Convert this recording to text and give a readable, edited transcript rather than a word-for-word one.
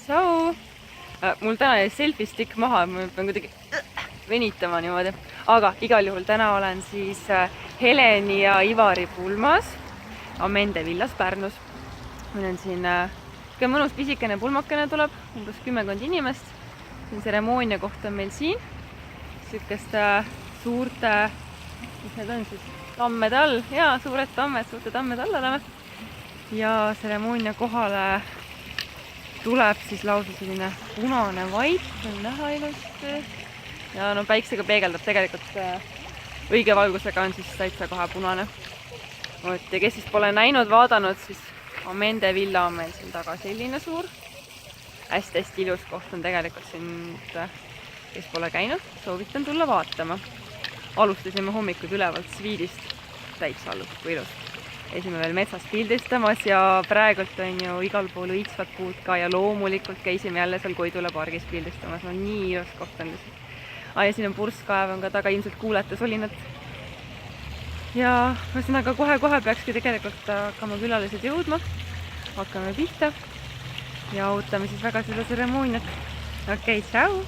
Tšau! Mul täna jäi selfie stick maha, ma pean kuidagi venitama niimoodi. Aga igal juhul täna olen siis Heleni ja Ivari pulmas Amende villas Pärnus. Meil on siin mõnus pisikene pulmakene tuleb, umbes 10 inimest. Tseremoonia koht on meil siin. Sükest suurte, mis need on siis, tammede all. Jaa, suured tammed, suurte tammede all oleme. Ja tseremoonia kohale tuleb siis lausa selline punane vaip, on näha ilusti. Ja no päiksega peegeldab tegelikult õige valgusega on siis täitsa kohe punane. Ja kes siis pole näinud, vaadanud, siis Amende villa on meil siin taga selline suur. Hästi ilus koht on tegelikult siin, kes pole käinud, soovitan tulla vaatama. Alustasime hommikud ülevalt Sviidist, täitsa allutud ilus. Käisime veel metsas pildistamas ja praegult on ju igal pool õitsvad puud ka ja loomulikult käisime jälle seal Koidula pargis pildistamas. No nii ilus koht on lihtsalt. Ja siin on purskkaev on ka taga, ilmselt kuulete solinat. Ja ühesõnaga kohe peakski tegelikult hakkama külalised jõudma. Hakkame pihta ja ootame siis väga seda tseremooniat. Okei, tšau!